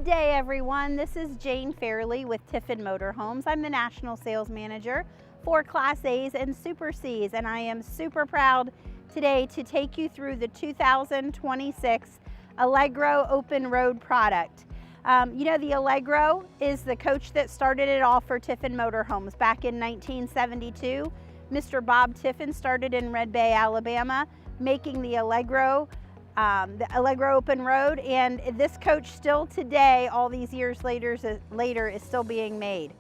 Good day, everyone. This is Jane Fairley with Tiffin Motorhomes. I'm the National Sales Manager for Class A's and Super C's, and I am super proud today to take you through the 2026 Allegro Open Road product. You know, the Allegro is the coach that started it all for Tiffin Motorhomes back in 1972. Mr. Bob Tiffin started in Red Bay, Alabama, making the Allegro Open Road, and this coach still today, all these years later, is still being made.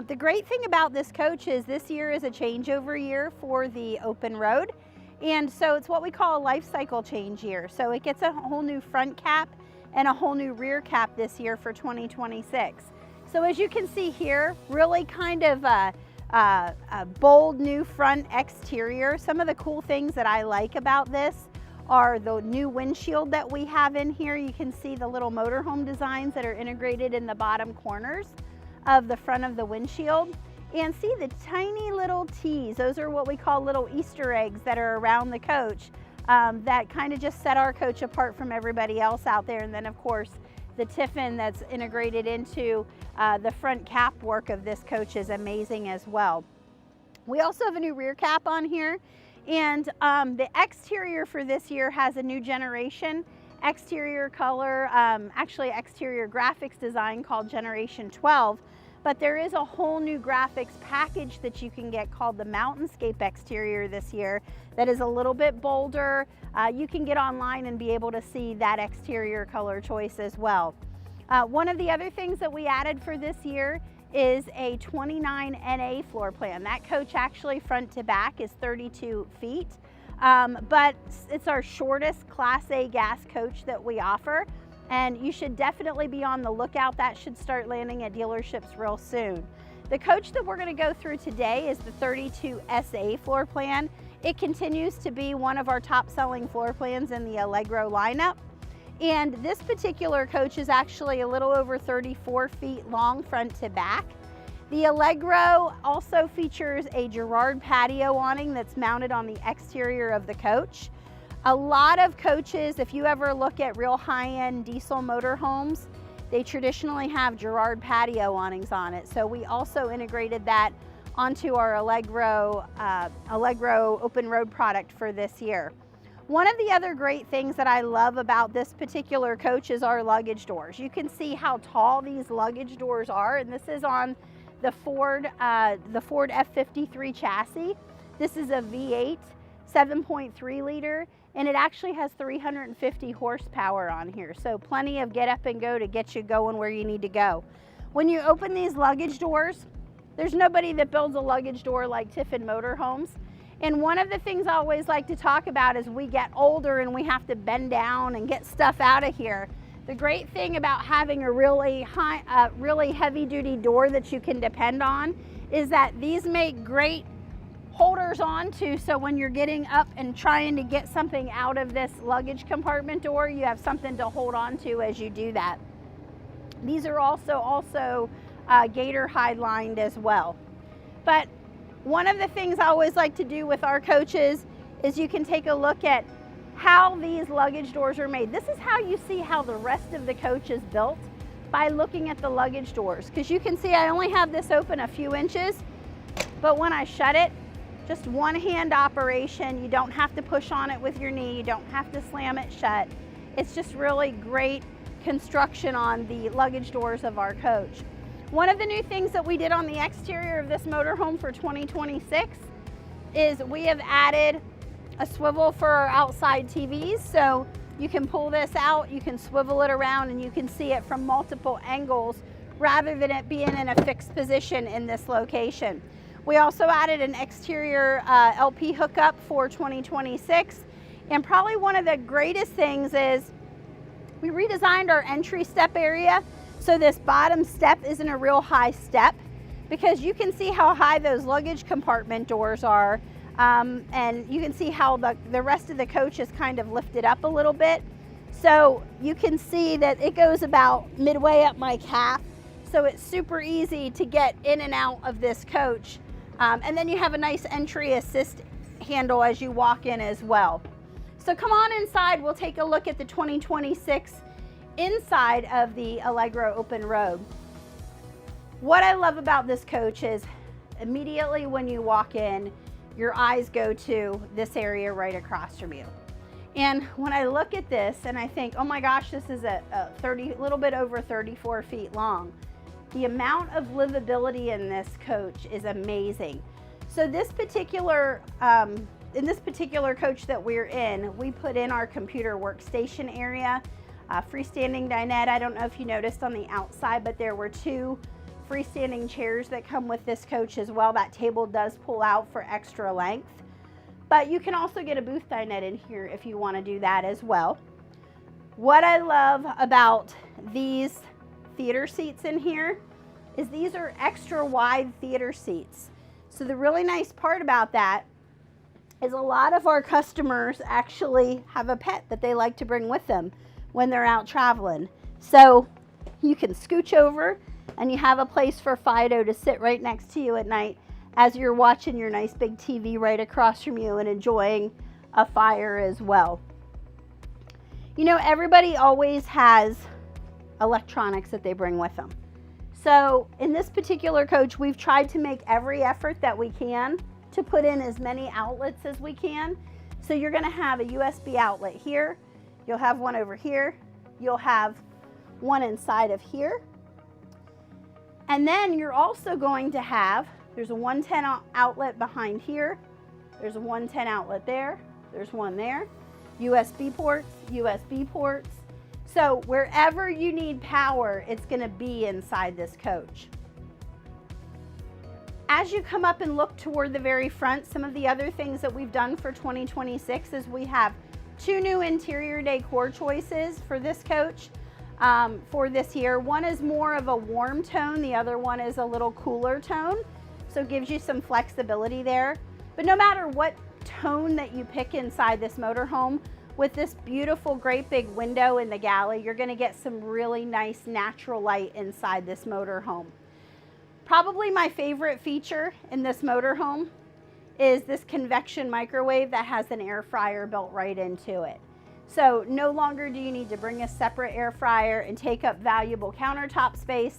The great thing about this coach is this year is a changeover year for the Open Road, and so it's what we call a life cycle change year. So it gets a whole new front cap and a whole new rear cap this year for 2026. So as you can see here, really kind of a bold new front exterior. Some of the cool things that I like about this are the new windshield that we have in here. You can see the little motorhome designs that are integrated in the bottom corners of the front of the windshield. And see the tiny little T's. Those are what we call little Easter eggs that are around the coach that kind of just set our coach apart from everybody else out there. And then of course, the Tiffin that's integrated into the front cap work of this coach is amazing as well. We also have a new rear cap on here. And the exterior for this year has a new generation exterior color, actually exterior graphics design called Generation 12, but there is a whole new graphics package that you can get called the Mountainscape exterior this year that is a little bit bolder. You can get online and be able to see that exterior color choice as well. One of the other things that we added for this year is a 29 NA floor plan. That coach actually front to back is 32 feet, but it's our shortest Class A gas coach that we offer, and you should definitely be on the lookout. That should start landing at dealerships real soon. The coach that we're going to go through today is the 32 SA floor plan. It continues to be one of our top selling floor plans in the Allegro lineup. And this particular coach is actually a little over 34 feet long front to back. The Allegro also features a Girard patio awning that's mounted on the exterior of the coach. A lot of coaches, if you ever look at real high-end diesel motorhomes, they traditionally have Girard patio awnings on it. So we also integrated that onto our Allegro Open Road product for this year. One of the other great things that I love about this particular coach is our luggage doors. You can see how tall these luggage doors are, and this is on the Ford F53 chassis. This is a V8 7.3 liter, and it actually has 350 horsepower on here, so plenty of get up and go to get you going where you need to go. When you open these luggage doors, there's nobody that builds a luggage door like Tiffin Motorhomes. And one of the things I always like to talk about is we get older and we have to bend down and get stuff out of here. The great thing about having a really heavy-duty door that you can depend on is that these make great holders onto, so when you're getting up and trying to get something out of this luggage compartment door, you have something to hold on to as you do that. These are also gator hide lined as well. But one of the things I always like to do with our coaches is you can take a look at how these luggage doors are made. This is how you see how the rest of the coach is built, by looking at the luggage doors. Because you can see I only have this open a few inches, but when I shut it, just one hand operation. You don't have to push on it with your knee. You don't have to slam it shut. It's just really great construction on the luggage doors of our coach. One of the new things that we did on the exterior of this motorhome for 2026 is we have added a swivel for our outside TVs. So you can pull this out, you can swivel it around, and you can see it from multiple angles rather than it being in a fixed position in this location. We also added an exterior LP hookup for 2026. And probably one of the greatest things is we redesigned our entry step area. So this bottom step isn't a real high step, because you can see how high those luggage compartment doors are. And you can see how the rest of the coach is kind of lifted up a little bit. So you can see that it goes about midway up my calf. So it's super easy to get in and out of this coach. And then you have a nice entry assist handle as you walk in as well. So come on inside, we'll take a look at the 2026 inside of the Allegro Open Road. What I love about this coach is immediately when you walk in, your eyes go to this area right across from you. And when I look at this and I think, oh my gosh, this is a little bit over 34 feet long. The amount of livability in this coach is amazing. So this particular, in this particular coach that we're in, we put in our computer workstation area, freestanding dinette. I don't know if you noticed on the outside, but there were 2 freestanding chairs that come with this coach as well. That table does pull out for extra length, but you can also get a booth dinette in here if you want to do that as well. What I love about these theater seats in here is these are extra wide theater seats. So the really nice part about that is a lot of our customers actually have a pet that they like to bring with them when they're out traveling. So you can scooch over and you have a place for Fido to sit right next to you at night as you're watching your nice big TV right across from you and enjoying a fire as well. You know, everybody always has electronics that they bring with them. So in this particular coach, we've tried to make every effort that we can to put in as many outlets as we can. So you're going to have a USB outlet here. You'll have one over here. You'll have one inside of here. And then you're also going to have, there's a 110 outlet behind here. There's a 110 outlet there. There's one there. USB ports, USB ports. So wherever you need power, it's going to be inside this coach. As you come up and look toward the very front, some of the other things that we've done for 2026 is we have 2 new interior decor choices for this coach for this year. One is more of a warm tone, the other one is a little cooler tone, so it gives you some flexibility there. But no matter what tone that you pick inside this motorhome, with this beautiful great big window in the galley, you're going to get some really nice natural light inside this motorhome. Probably my favorite feature in this motorhome is this convection microwave that has an air fryer built right into it. So no longer do you need to bring a separate air fryer and take up valuable countertop space.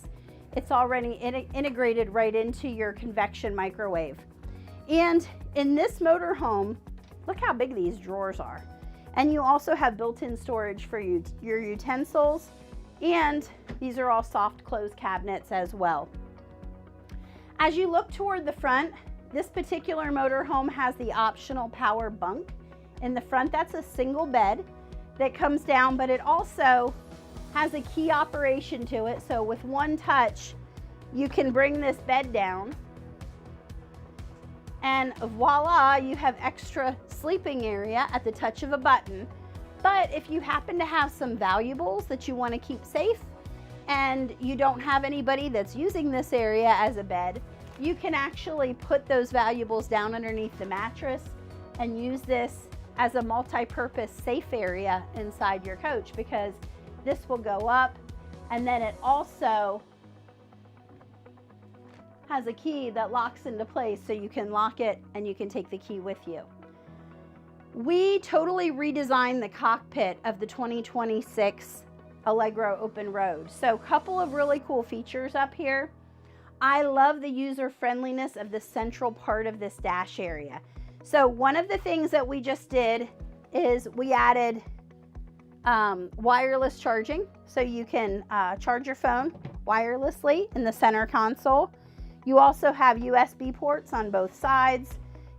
It's already integrated right into your convection microwave. And in this motorhome, look how big these drawers are. And you also have built-in storage for your utensils, and these are all soft close cabinets as well. As you look toward the front, this particular motorhome has the optional power bunk in the front. That's a single bed that comes down, but it also has a key operation to it. So with one touch, you can bring this bed down, and voila, you have extra sleeping area at the touch of a button. But if you happen to have some valuables that you want to keep safe and you don't have anybody that's using this area as a bed, you can actually put those valuables down underneath the mattress and use this as a multi-purpose safe area inside your coach, because this will go up, and then it also has a key that locks into place, so you can lock it and you can take the key with you. We totally redesigned the cockpit of the 2026 Allegro Open Road. So a couple of really cool features up here. I love the user friendliness of the central part of this dash area. So one of the things that we just did is we added wireless charging. So you can charge your phone wirelessly in the center console. You also have USB ports on both sides.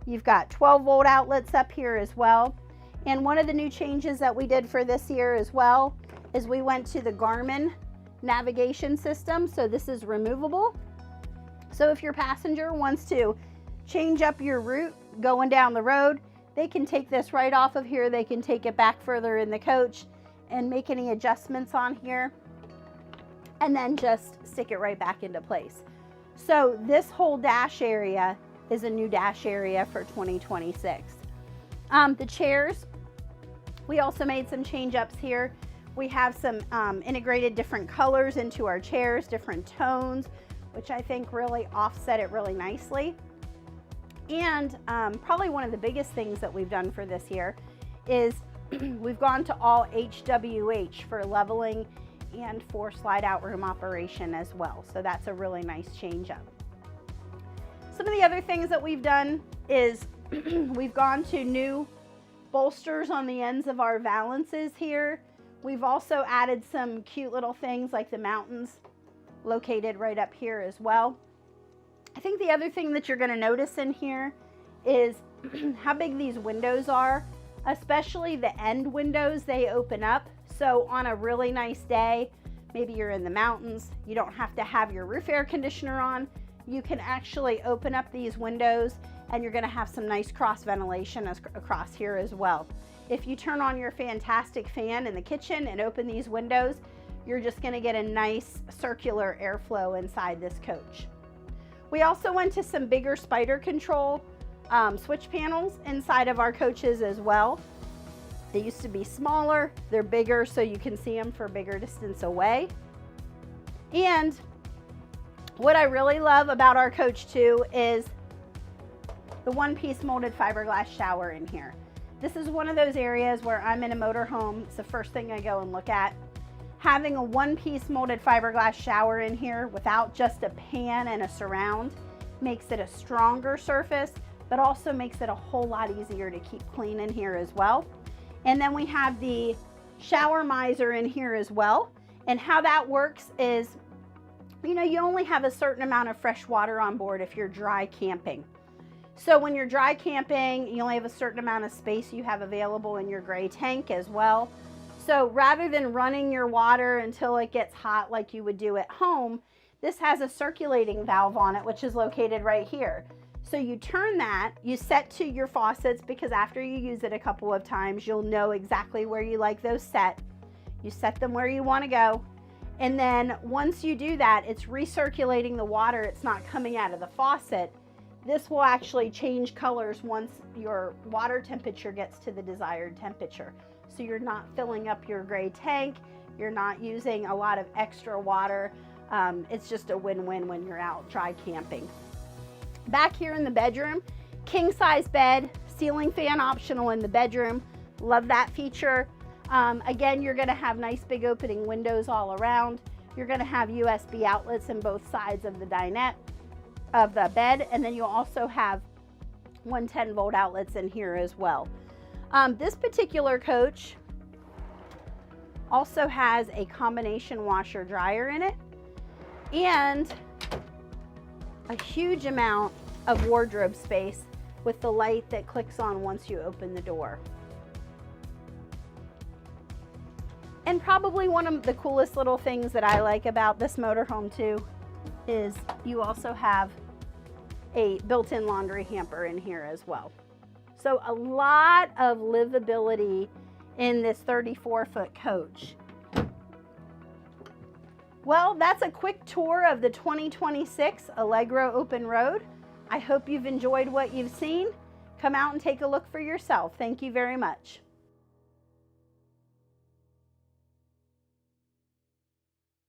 You've got 12-volt outlets up here as well. And one of the new changes that we did for this year as well is we went to the Garmin navigation system. So this is removable. So if your passenger wants to change up your route going down the road, they can take this right off of here. They can take it back further in the coach and make any adjustments on here, and then just stick it right back into place. So this whole dash area is a new dash area for 2026. The chairs, we also made some change ups here. We have some integrated different colors into our chairs, different tones, which I think really offset it really nicely. And probably one of the biggest things that we've done for this year is we've gone to all HWH for leveling and for slide out room operation as well. So that's a really nice change up. Some of the other things that we've done is we've gone to new bolsters on the ends of our valances here. We've also added some cute little things like the mountains located right up here as well. I think the other thing that you're going to notice in here is how big these windows are, especially the end windows. They open up, so on a really nice day, maybe you're in the mountains, you don't have to have your roof air conditioner on, you can actually open up these windows and you're going to have some nice cross ventilation across here as well. If you turn on your fantastic fan in the kitchen and open these windows, you're just going to get a nice circular airflow inside this coach. We also went to some bigger spider control switch panels inside of our coaches as well. They used to be smaller, they're bigger so you can see them for a bigger distance away. And what I really love about our coach too is the one-piece molded fiberglass shower in here. This is one of those areas where I'm in a motorhome, it's the first thing I go and look at. Having a one-piece molded fiberglass shower in here without just a pan and a surround makes it a stronger surface, but also makes it a whole lot easier to keep clean in here as well. And then we have the shower miser in here as well. And how that works is, you know, you only have a certain amount of fresh water on board if you're dry camping. So when you're dry camping, you only have a certain amount of space you have available in your gray tank as well. So rather than running your water until it gets hot like you would do at home, this has a circulating valve on it, which is located right here. So you turn that, you set to your faucets, because after you use it a couple of times, you'll know exactly where you like those set. You set them where you want to go. And then once you do that, it's recirculating the water. It's not coming out of the faucet. This will actually change colors once your water temperature gets to the desired temperature. So you're not filling up your gray tank. You're not using a lot of extra water. It's just a win-win when you're out dry camping. Back here in the bedroom, king size bed, ceiling fan optional in the bedroom. Love that feature. Again, you're gonna have nice big opening windows all around. You're gonna have USB outlets in both sides of the dinette of the bed, and then you'll also have 110 volt outlets in here as well. This particular coach also has a combination washer dryer in it and a huge amount of wardrobe space with the light that clicks on once you open the door. And probably one of the coolest little things that I like about this motorhome too is you also have a built-in laundry hamper in here as well. So a lot of livability in this 34-foot coach. Well, that's a quick tour of the 2026 Allegro Open Road. I hope you've enjoyed what you've seen. Come out and take a look for yourself. Thank you very much.